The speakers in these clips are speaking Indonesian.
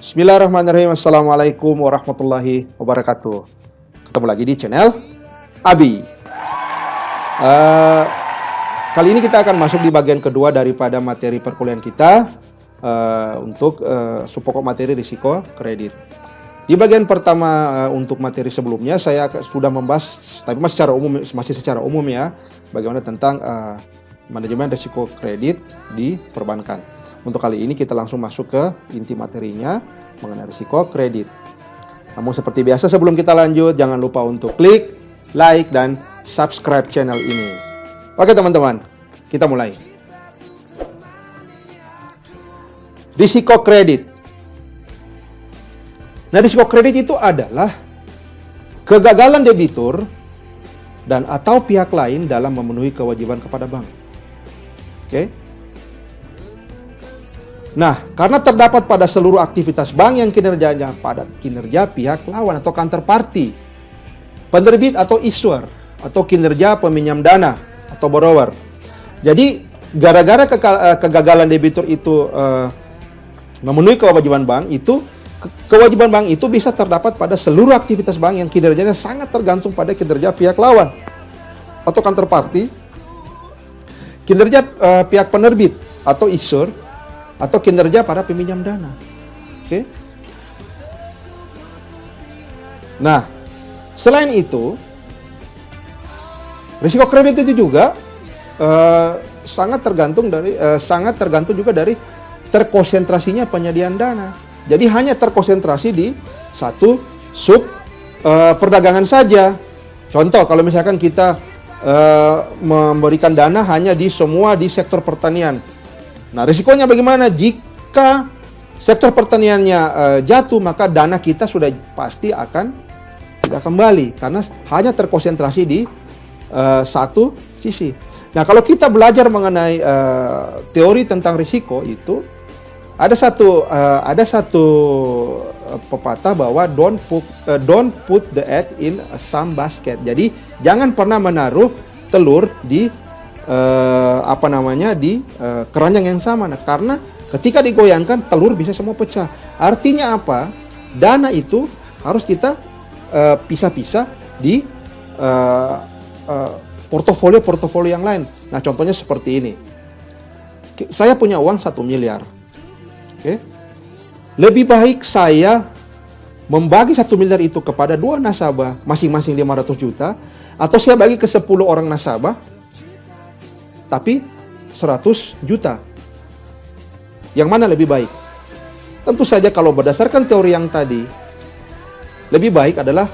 Bismillahirrahmanirrahim. Assalamualaikum warahmatullahi wabarakatuh. Ketemu lagi di channel Abi. Kali ini kita akan masuk di bagian kedua daripada materi perkuliahan kita untuk subpokok materi risiko kredit. Di bagian pertama untuk materi sebelumnya saya sudah membahas, tapi masih secara umum ya, bagaimana tentang manajemen risiko kredit di perbankan. Untuk kali ini kita langsung masuk ke inti materinya mengenai risiko kredit. Namun seperti biasa sebelum kita lanjut, jangan lupa untuk klik, like, dan subscribe channel ini. Oke teman-teman, kita mulai. Risiko kredit. Nah, risiko kredit itu adalah kegagalan debitur dan atau pihak lain dalam memenuhi kewajiban kepada bank. Oke. Nah, karena terdapat pada seluruh aktivitas bank yang kinerjanya pada kinerja pihak lawan atau counterparty, penerbit atau issuer, atau kinerja peminjam dana atau borrower. Jadi, gara-gara kegagalan debitur itu memenuhi kewajiban bank, kewajiban bank itu bisa terdapat pada seluruh aktivitas bank yang kinerjanya sangat tergantung pada kinerja pihak lawan atau counterparty, kinerja pihak penerbit atau issuer, atau kinerja para peminjam dana. Oke. Nah, selain itu, risiko kredit itu juga sangat tergantung juga dari terkonsentrasinya penyediaan dana. Jadi hanya terkonsentrasi di satu sub perdagangan saja. Contoh, kalau misalkan kita memberikan dana hanya di sektor pertanian. Nah, risikonya bagaimana? Jika sektor pertaniannya jatuh, maka dana kita sudah pasti akan tidak kembali karena hanya terkonsentrasi di satu sisi. Nah, kalau kita belajar mengenai teori tentang risiko itu ada satu pepatah bahwa don't put the egg in some basket. Jadi jangan pernah menaruh telur di keranjang yang sama. Nah, karena ketika digoyangkan telur bisa semua pecah. Artinya apa? Dana itu harus kita pisah-pisah di portofolio yang lain. Nah, contohnya seperti ini. Saya punya uang 1 miliar. Oke. Lebih baik saya membagi 1 miliar itu kepada 2 nasabah, masing-masing 500 juta, atau saya bagi ke 10 orang nasabah tapi 100 juta. Yang mana lebih baik? Tentu saja kalau berdasarkan teori yang tadi, lebih baik adalah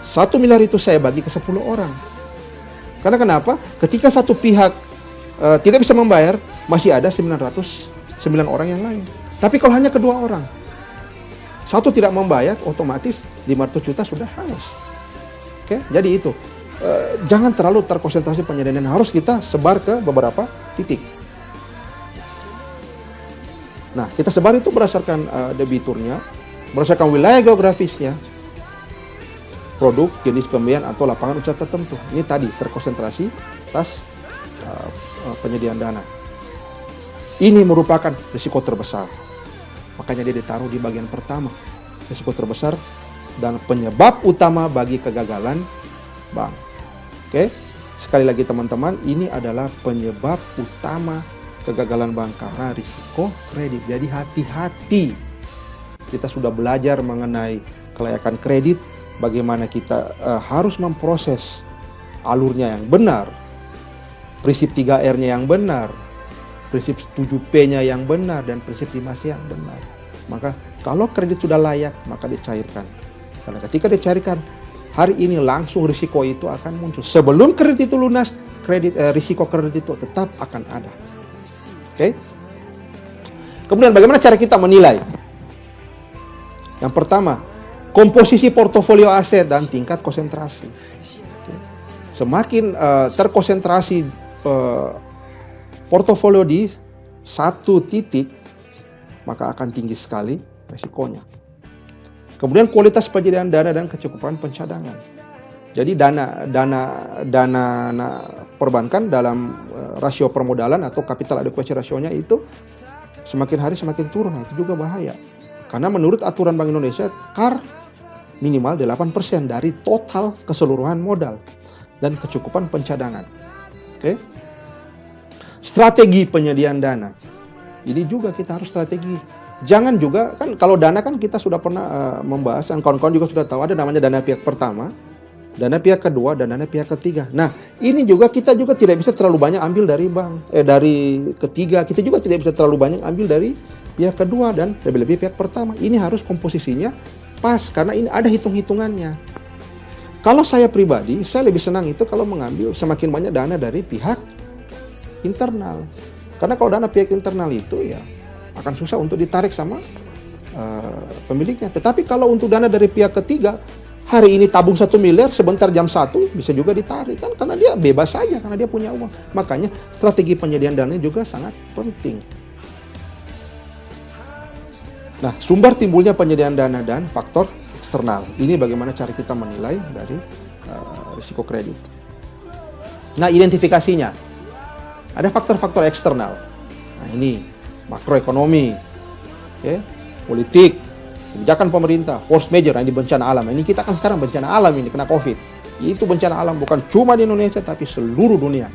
1 miliar itu saya bagi ke 10 orang. Karena kenapa? Ketika satu pihak tidak bisa membayar, masih ada 909 orang yang lain. Tapi kalau hanya kedua orang, satu tidak membayar, otomatis 500 juta sudah hangus. Oke, jadi itu. Jangan terlalu terkonsentrasi penyediaan, harus kita sebar ke beberapa titik. Nah, kita sebar itu berdasarkan debiturnya, berdasarkan wilayah geografisnya, produk, jenis pembiayaan atau lapangan usaha tertentu. Ini tadi terkonsentrasi atas penyediaan dana. Ini merupakan risiko terbesar. Makanya dia ditaruh di bagian pertama. Risiko terbesar dan penyebab utama bagi kegagalan bank. Oke, sekali lagi teman-teman, ini adalah penyebab utama kegagalan bank karena risiko kredit. Jadi hati-hati. Kita sudah belajar mengenai kelayakan kredit, bagaimana kita harus memproses alurnya yang benar, prinsip 3R-nya yang benar, prinsip 7P-nya yang benar, dan prinsip 5C yang benar. Maka kalau kredit sudah layak, maka dicairkan. Karena ketika dicairkan, hari ini langsung risiko itu akan muncul. Sebelum kredit itu lunas, risiko kredit itu tetap akan ada. Oke. Kemudian bagaimana cara kita menilai? Yang pertama, komposisi portofolio aset dan tingkat konsentrasi. Oke. Semakin terkonsentrasi portofolio di satu titik, maka akan tinggi sekali risikonya. Kemudian kualitas penyediaan dana dan kecukupan pencadangan. Jadi dana perbankan dalam rasio permodalan atau capital adequacy ratio-nya itu semakin hari semakin turun. Nah, itu juga bahaya. Karena menurut aturan Bank Indonesia, CAR minimal 8% dari total keseluruhan modal dan kecukupan pencadangan. Oke. Strategi penyediaan dana. Ini juga kita harus strategi. Jangan juga, kan kalau dana kan kita sudah pernah membahas, dan kawan-kawan juga sudah tahu ada namanya dana pihak pertama, dana pihak kedua, dan dana pihak ketiga. Nah, ini juga kita juga tidak bisa terlalu banyak ambil dari dari ketiga, kita juga tidak bisa terlalu banyak ambil dari pihak kedua dan lebih-lebih pihak pertama. Ini harus komposisinya pas, karena ini ada hitung-hitungannya. Kalau saya pribadi, saya lebih senang itu kalau mengambil semakin banyak dana dari pihak internal. Karena kalau dana pihak internal itu ya akan susah untuk ditarik sama pemiliknya. Tetapi kalau untuk dana dari pihak ketiga, hari ini tabung 1 miliar, sebentar jam 1 bisa juga ditarik kan, karena dia bebas saja, karena dia punya uang. Makanya strategi penyediaan dana juga sangat penting. Nah, sumber timbulnya penyediaan dana dan faktor eksternal. Ini bagaimana cara kita menilai dari risiko kredit. Nah, identifikasinya. Ada faktor-faktor eksternal. Nah, ini makroekonomi, politik, kebijakan pemerintah, force major, ini bencana alam. Ini kita kan sekarang bencana alam ini, kena COVID. Itu bencana alam bukan cuma di Indonesia, tapi seluruh dunia.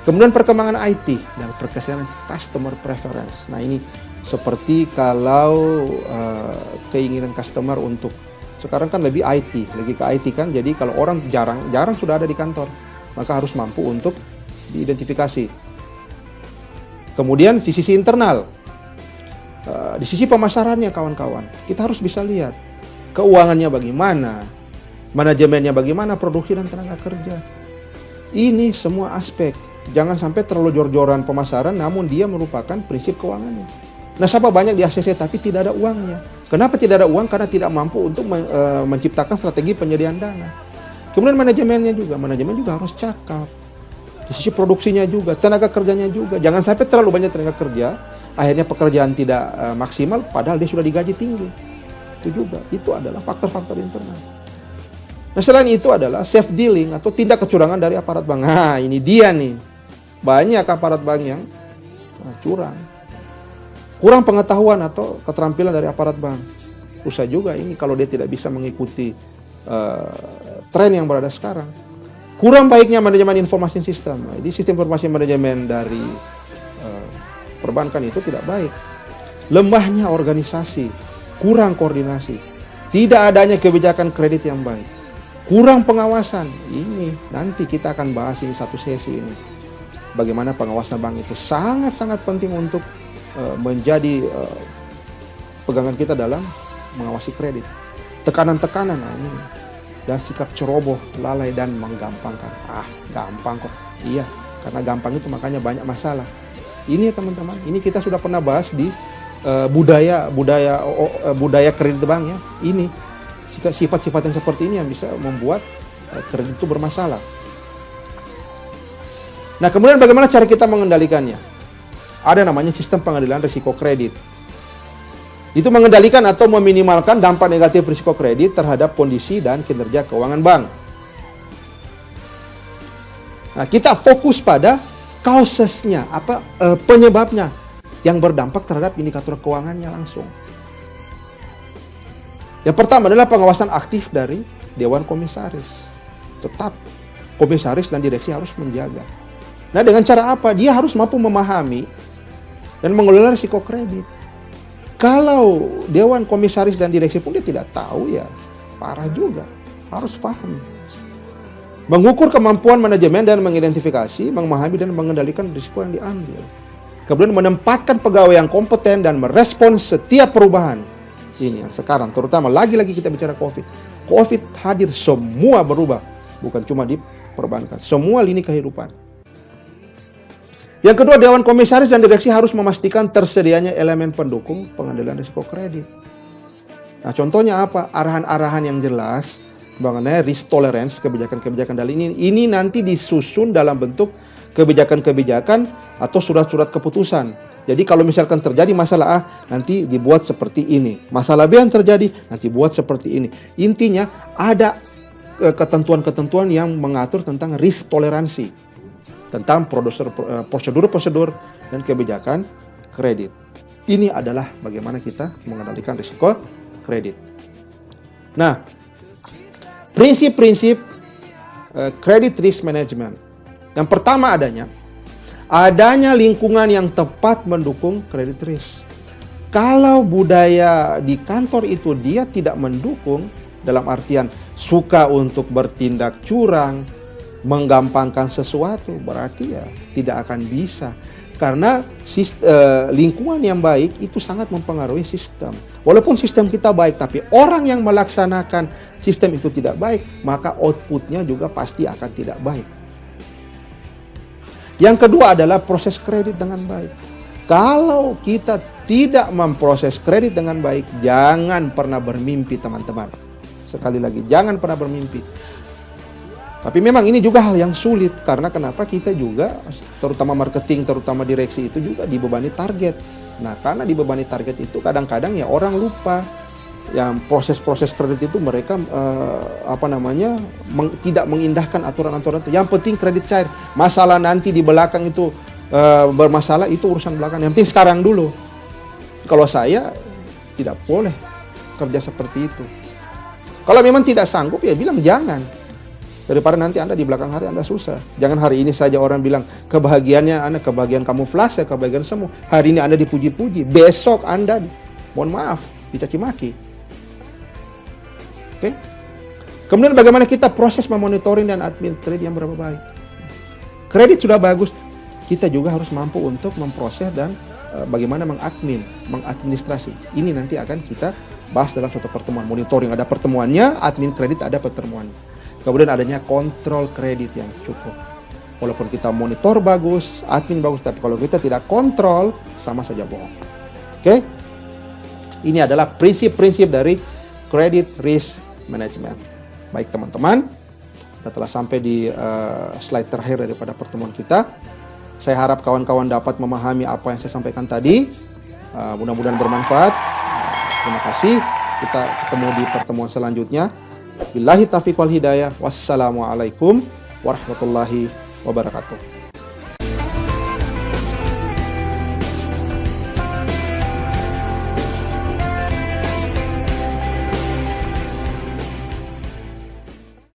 Kemudian perkembangan IT dan perkembangan customer preference. Nah, ini seperti kalau keinginan customer untuk sekarang kan lebih IT, lagi ke IT kan. Jadi kalau orang jarang sudah ada di kantor, maka harus mampu untuk diidentifikasi. Kemudian di sisi internal, di sisi pemasarannya kawan-kawan, kita harus bisa lihat keuangannya bagaimana, manajemennya bagaimana, produksi dan tenaga kerja. Ini semua aspek. Jangan sampai terlalu jor-joran pemasaran, namun dia merupakan prinsip keuangannya. Nasabah banyak di ACC tapi tidak ada uangnya. Kenapa tidak ada uang? Karena tidak mampu untuk menciptakan strategi penyediaan dana. Kemudian manajemen juga harus cakap. Di sisi produksinya juga, tenaga kerjanya juga. Jangan sampai terlalu banyak tenaga kerja, akhirnya pekerjaan tidak maksimal, padahal dia sudah digaji tinggi. Itu adalah faktor-faktor internal. Nah, selain itu adalah self dealing atau tindak kecurangan dari aparat bank. Nah, ini dia nih. Banyak aparat bank yang curang. Kurang pengetahuan atau keterampilan dari aparat bank. Susah juga ini kalau dia tidak bisa mengikuti tren yang berada sekarang. Kurang baiknya manajemen informasi sistem. Jadi sistem informasi manajemen dari perbankan itu tidak baik. Lemahnya organisasi, kurang koordinasi, tidak adanya kebijakan kredit yang baik, kurang pengawasan. Ini nanti kita akan bahas ini satu sesi ini. Bagaimana pengawasan bank itu sangat-sangat penting untuk menjadi pegangan kita dalam mengawasi kredit. Tekanan-tekanan ini. Dan sikap ceroboh, lalai, dan menggampangkan. Gampang kok. Iya, karena gampang itu makanya banyak masalah. Ini ya teman-teman, ini kita sudah pernah bahas di budaya kredit bank ya. Ini sifat-sifat yang seperti ini yang bisa membuat kredit itu bermasalah. Nah, kemudian bagaimana cara kita mengendalikannya? Ada namanya sistem pengendalian risiko kredit. Itu mengendalikan atau meminimalkan dampak negatif risiko kredit terhadap kondisi dan kinerja keuangan bank. Nah, kita fokus pada causesnya, penyebabnya yang berdampak terhadap indikator keuangannya langsung. Yang pertama adalah pengawasan aktif dari Dewan Komisaris. Tetap komisaris dan direksi harus menjaga. Nah, dengan cara apa? Dia harus mampu memahami dan mengelola risiko kredit. Kalau Dewan Komisaris dan direksi pun dia tidak tahu, ya parah juga. Harus paham. Mengukur kemampuan manajemen dan mengidentifikasi, memahami dan mengendalikan risiko yang diambil. Kemudian menempatkan pegawai yang kompeten dan merespons setiap perubahan. Ini yang sekarang, terutama lagi-lagi kita bicara COVID. COVID hadir, semua berubah. Bukan cuma di perbankan, semua lini kehidupan. Yang kedua, Dewan Komisaris dan Direksi harus memastikan tersedianya elemen pendukung pengendalian risiko kredit. Nah, contohnya apa? Arahan-arahan yang jelas mengenai risk tolerance, kebijakan-kebijakan dari ini nanti disusun dalam bentuk kebijakan-kebijakan atau surat-surat keputusan. Jadi kalau misalkan terjadi masalah A, nanti dibuat seperti ini. Masalah B yang terjadi, nanti buat seperti ini. Intinya ada ketentuan-ketentuan yang mengatur tentang risk toleransi, tentang prosedur-prosedur dan kebijakan kredit. Ini adalah bagaimana kita mengendalikan risiko kredit. Nah, prinsip-prinsip credit risk management. Yang pertama adanya lingkungan yang tepat mendukung credit risk. Kalau budaya di kantor itu dia tidak mendukung, dalam artian suka untuk bertindak curang, menggampangkan sesuatu, berarti ya tidak akan bisa. Karena lingkungan yang baik itu sangat mempengaruhi sistem. Walaupun sistem kita baik, tapi orang yang melaksanakan sistem itu tidak baik, maka outputnya juga pasti akan tidak baik. Yang kedua adalah proses kredit dengan baik. Kalau kita tidak memproses kredit dengan baik, jangan pernah bermimpi, teman-teman. Sekali lagi, jangan pernah bermimpi. Tapi memang ini juga hal yang sulit, karena kenapa kita juga, terutama marketing, terutama direksi itu juga dibebani target. Nah, karena dibebani target itu kadang-kadang ya orang lupa yang proses-proses kredit itu mereka tidak mengindahkan aturan-aturan itu. Yang penting kredit cair. Masalah nanti di belakang itu bermasalah, itu urusan belakang. Yang penting sekarang dulu. Kalau saya tidak boleh kerja seperti itu. Kalau memang tidak sanggup ya bilang jangan. Daripada nanti Anda di belakang hari Anda susah. Jangan hari ini saja orang bilang kebahagiaannya Anda, kebahagiaan kamuflase, kebahagiaan semu. Hari ini Anda dipuji-puji, besok Anda, mohon maaf, dicaci maki. Oke? Kemudian bagaimana kita proses memonitoring dan admin kredit yang berapa baik. Kredit sudah bagus, kita juga harus mampu untuk memproses dan bagaimana mengadministrasi. Ini nanti akan kita bahas dalam suatu pertemuan. Monitoring ada pertemuannya, admin kredit ada pertemuannya. Kemudian adanya kontrol kredit yang cukup. Walaupun kita monitor bagus, admin bagus, tapi kalau kita tidak kontrol, sama saja bohong. Oke? Ini adalah prinsip-prinsip dari credit risk management. Baik teman-teman, kita telah sampai di slide terakhir daripada pertemuan kita. Saya harap kawan-kawan dapat memahami apa yang saya sampaikan tadi. Mudah-mudahan bermanfaat. Terima kasih. Kita ketemu di pertemuan selanjutnya. Billahi taufiq wal hidayah. Wassalamualaikum warahmatullahi wabarakatuh.